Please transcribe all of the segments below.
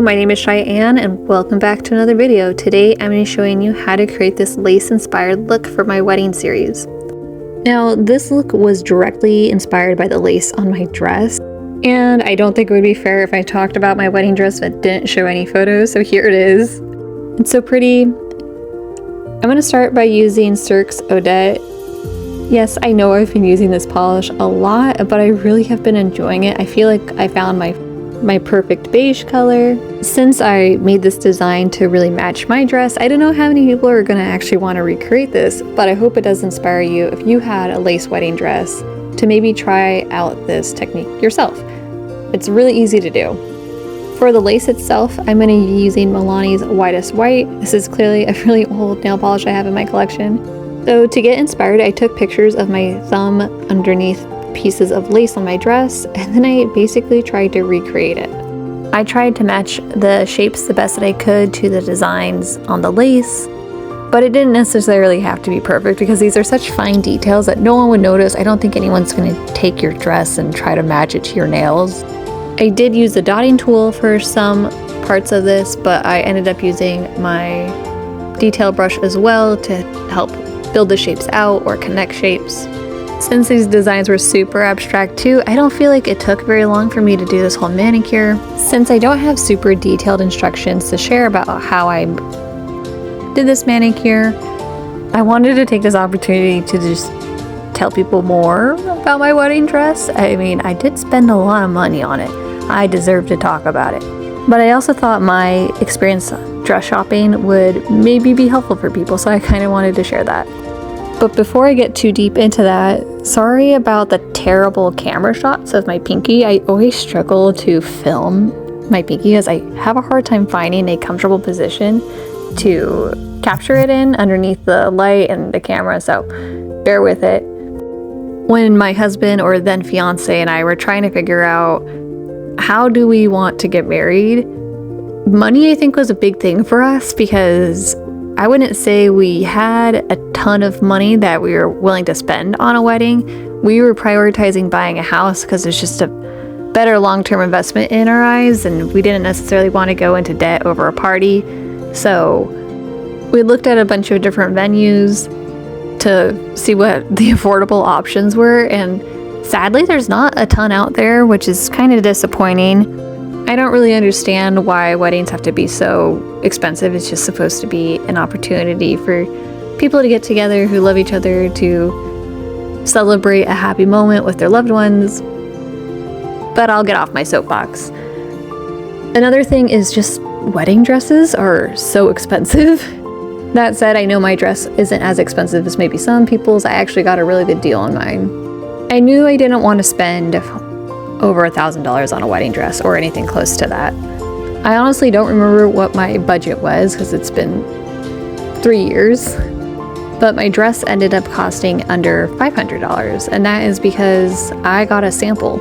my name is Cheyenne and welcome back to another video. Today I'm going to be showing you how to create this lace-inspired look for my wedding series. Now, this look was directly inspired by the lace on my dress, and I don't think it would be fair if I talked about my wedding dress but didn't show any photos, so here it is. It's so pretty. I'm going to start by using Cirques Odette. Yes, I know I've been using this polish a lot, but I really have been enjoying it. I feel like I found my perfect beige color. Since I made this design to really match my dress, I don't know how many people are going to actually want to recreate this, but I hope it does inspire you if you had a lace wedding dress to maybe try out this technique yourself. It's really easy to do. For the lace itself, I'm going to be using Milani's Whitest White. This is clearly a really old nail polish I have in my collection. So to get inspired, I took pictures of my thumb underneath pieces of lace on my dress, and then I basically tried to recreate it. I tried to match the shapes the best that I could to the designs on the lace, but it didn't necessarily have to be perfect because these are such fine details that no one would notice. I don't think anyone's going to take your dress and try to match it to your nails. I did use the dotting tool for some parts of this, but I ended up using my detail brush as well to help build the shapes out or connect shapes. Since these designs were super abstract too, I don't feel like it took very long for me to do this whole manicure. Since I don't have super detailed instructions to share about how I did this manicure, I wanted to take this opportunity to just tell people more about my wedding dress. I mean, I did spend a lot of money on it. I deserve to talk about it. But I also thought my experience dress shopping would maybe be helpful for people, so I kind of wanted to share that. But before I get too deep into that, sorry about the terrible camera shots of my pinky. I always struggle to film my pinky because I have a hard time finding a comfortable position to capture it in underneath the light and the camera, so bear with it. When my husband, or then fiance, and I were trying to figure out how do we want to get married, money I think was a big thing for us because I wouldn't say we had a ton of money that we were willing to spend on a wedding. We were prioritizing buying a house because it's just a better long-term investment in our eyes, and we didn't necessarily want to go into debt over a party. So we looked at a bunch of different venues to see what the affordable options were, and sadly there's not a ton out there, which is kind of disappointing. I don't really understand why weddings have to be so expensive. It's just supposed to be an opportunity for people to get together who love each other, to celebrate a happy moment with their loved ones. But I'll get off my soapbox. Another thing is just wedding dresses are so expensive. That said, I know my dress isn't as expensive as maybe some people's. I actually got a really good deal on mine. I knew I didn't want to spend over $1,000 on a wedding dress or anything close to that. I honestly don't remember what my budget was because it's been 3 years, but my dress ended up costing under $500, and that is because I got a sample.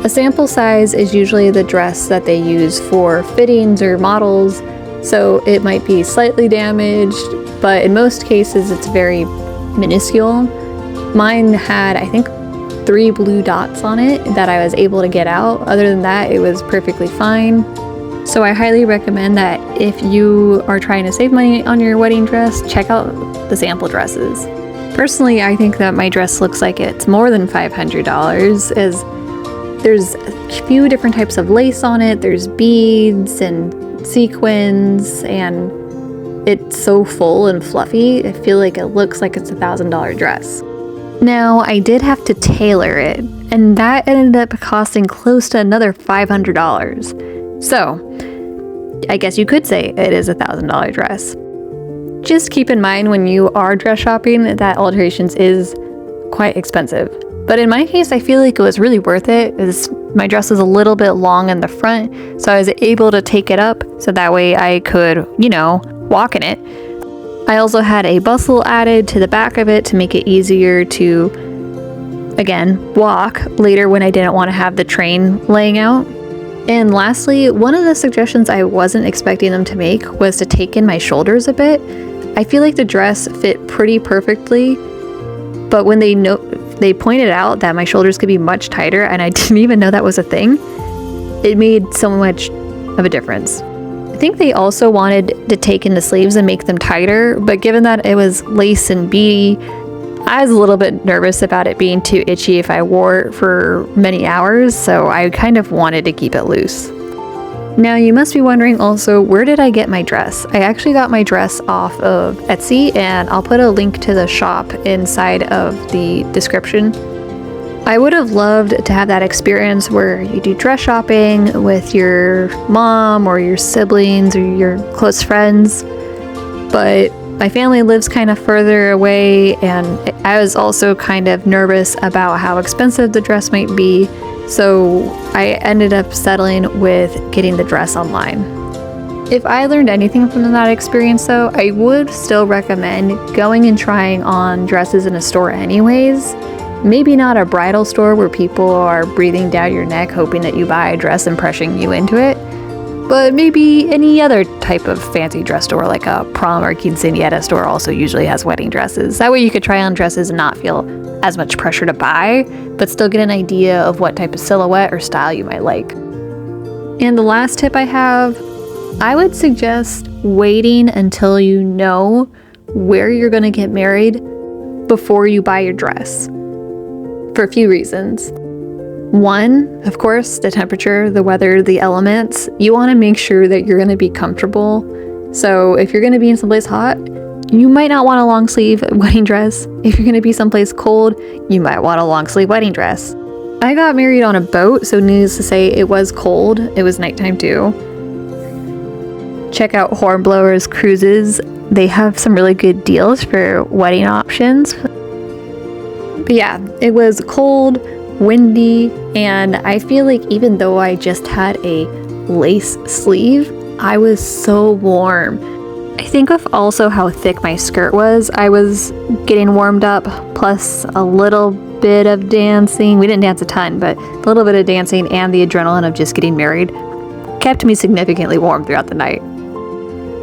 A sample size is usually the dress that they use for fittings or models, so it might be slightly damaged, but in most cases it's very minuscule. Mine had, I think, 3 blue dots on it that I was able to get out. Other than that, it was perfectly fine. So I highly recommend that if you are trying to save money on your wedding dress, check out the sample dresses. Personally, I think that my dress looks like it's more than $500, as there's a few different types of lace on it. There's beads and sequins, and it's so full and fluffy. I feel like it looks like it's $1,000 dress. Now, I did have to tailor it, and that ended up costing close to another $500. So, I guess you could say it is a $1,000 dress. Just keep in mind when you are dress shopping that alterations is quite expensive. But in my case, I feel like it was really worth it. My dress was a little bit long in the front, so I was able to take it up so that way I could, walk in it. I also had a bustle added to the back of it to make it easier to, again, walk later when I didn't want to have the train laying out. And lastly, one of the suggestions I wasn't expecting them to make was to take in my shoulders a bit. I feel like the dress fit pretty perfectly, but when they pointed out that my shoulders could be much tighter, and I didn't even know that was a thing, it made so much of a difference. I think they also wanted to take in the sleeves and make them tighter, but given that it was lace and beady, I was a little bit nervous about it being too itchy if I wore it for many hours, so I kind of wanted to keep it loose. Now you must be wondering also, where did I get my dress? I actually got my dress off of Etsy, and I'll put a link to the shop inside of the description. I would have loved to have that experience where you do dress shopping with your mom or your siblings or your close friends, but my family lives kind of further away, and I was also kind of nervous about how expensive the dress might be. So I ended up settling with getting the dress online. If I learned anything from that experience though, I would still recommend going and trying on dresses in a store anyways. Maybe not a bridal store where people are breathing down your neck hoping that you buy a dress and pressuring you into it, but maybe any other type of fancy dress store like a prom or quinceañera store also usually has wedding dresses. That way you could try on dresses and not feel as much pressure to buy, but still get an idea of what type of silhouette or style you might like. And the last tip I have, I would suggest waiting until you know where you're going to get married before you buy your dress, for a few reasons. One, of course, the temperature, the weather, the elements. You want to make sure that you're going to be comfortable. So if you're going to be in someplace hot, you might not want a long sleeve wedding dress. If you're going to be someplace cold, you might want a long sleeve wedding dress. I got married on a boat, so needless to say, it was cold. It was nighttime too. Check out Hornblower's Cruises. They have some really good deals for wedding options. But yeah, it was cold, windy, and I feel like even though I just had a lace sleeve, I was so warm. I think of also how thick my skirt was. I was getting warmed up, plus a little bit of dancing. We didn't dance a ton, but a little bit of dancing and the adrenaline of just getting married kept me significantly warm throughout the night.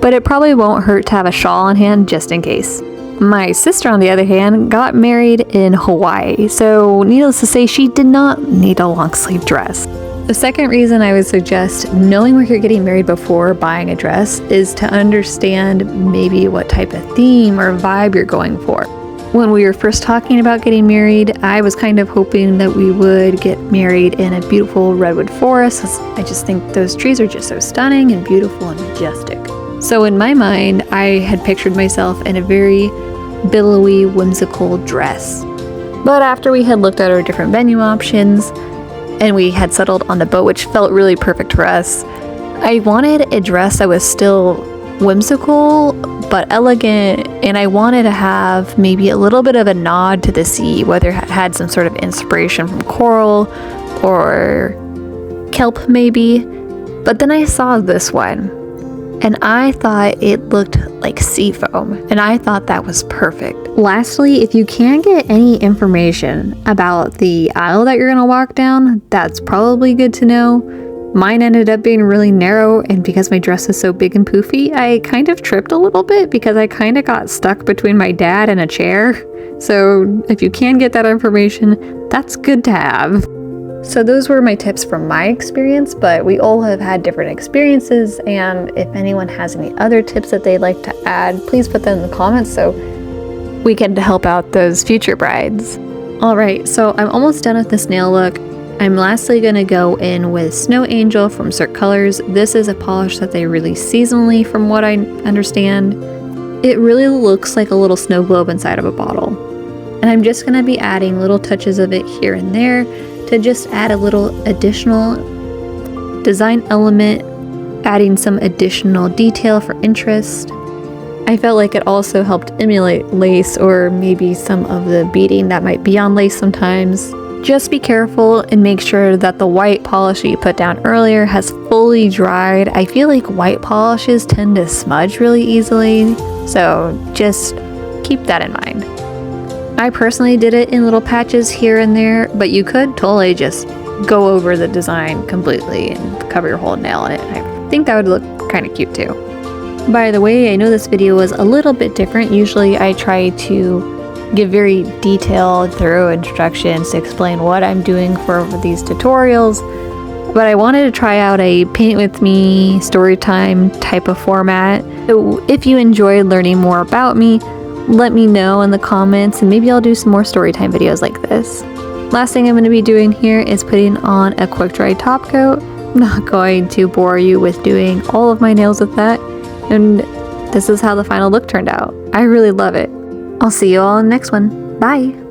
But it probably won't hurt to have a shawl on hand just in case. My sister, on the other hand, got married in Hawaii, so needless to say, she did not need a long sleeve dress. The second reason I would suggest knowing where you're getting married before buying a dress is to understand maybe what type of theme or vibe you're going for. When we were first talking about getting married, I was kind of hoping that we would get married in a beautiful redwood forest. I just think those trees are just so stunning and beautiful and majestic. So in my mind, I had pictured myself in a very billowy, whimsical dress. But after we had looked at our different venue options, and we had settled on the boat, which felt really perfect for us, I wanted a dress that was still whimsical but elegant, and I wanted to have maybe a little bit of a nod to the sea, whether it had some sort of inspiration from coral or kelp maybe. But then I saw this one, and I thought it looked like sea foam, and I thought that was perfect. Lastly, if you can't get any information about the aisle that you're gonna walk down, that's probably good to know. Mine ended up being really narrow, and because my dress is so big and poofy, I kind of tripped a little bit because I kind of got stuck between my dad and a chair. So if you can get that information, that's good to have. So those were my tips from my experience, but we all have had different experiences, and if anyone has any other tips that they'd like to add, please put them in the comments so we can help out those future brides. Alright, so I'm almost done with this nail look. I'm lastly going to go in with Snow Angel from Cirque Colors. This is a polish that they release seasonally from what I understand. It really looks like a little snow globe inside of a bottle. And I'm just going to be adding little touches of it here and there to just add a little additional design element, adding some additional detail for interest. I felt like it also helped emulate lace or maybe some of the beading that might be on lace sometimes. Just be careful and make sure that the white polish that you put down earlier has fully dried. I feel like white polishes tend to smudge really easily, so just keep that in mind. I personally did it in little patches here and there, but you could totally just go over the design completely and cover your whole nail in it. I think that would look kind of cute too. By the way, I know this video was a little bit different. Usually I try to give very detailed, thorough instructions to explain what I'm doing for these tutorials, but I wanted to try out a paint with me story time type of format. So if you enjoyed learning more about me, let me know in the comments and maybe I'll do some more story time videos like this. Last thing I'm going to be doing here is putting on a quick dry top coat. I'm not going to bore you with doing all of my nails with that, and this is how the final look turned out. I really love it. I'll see you all in the next one. Bye!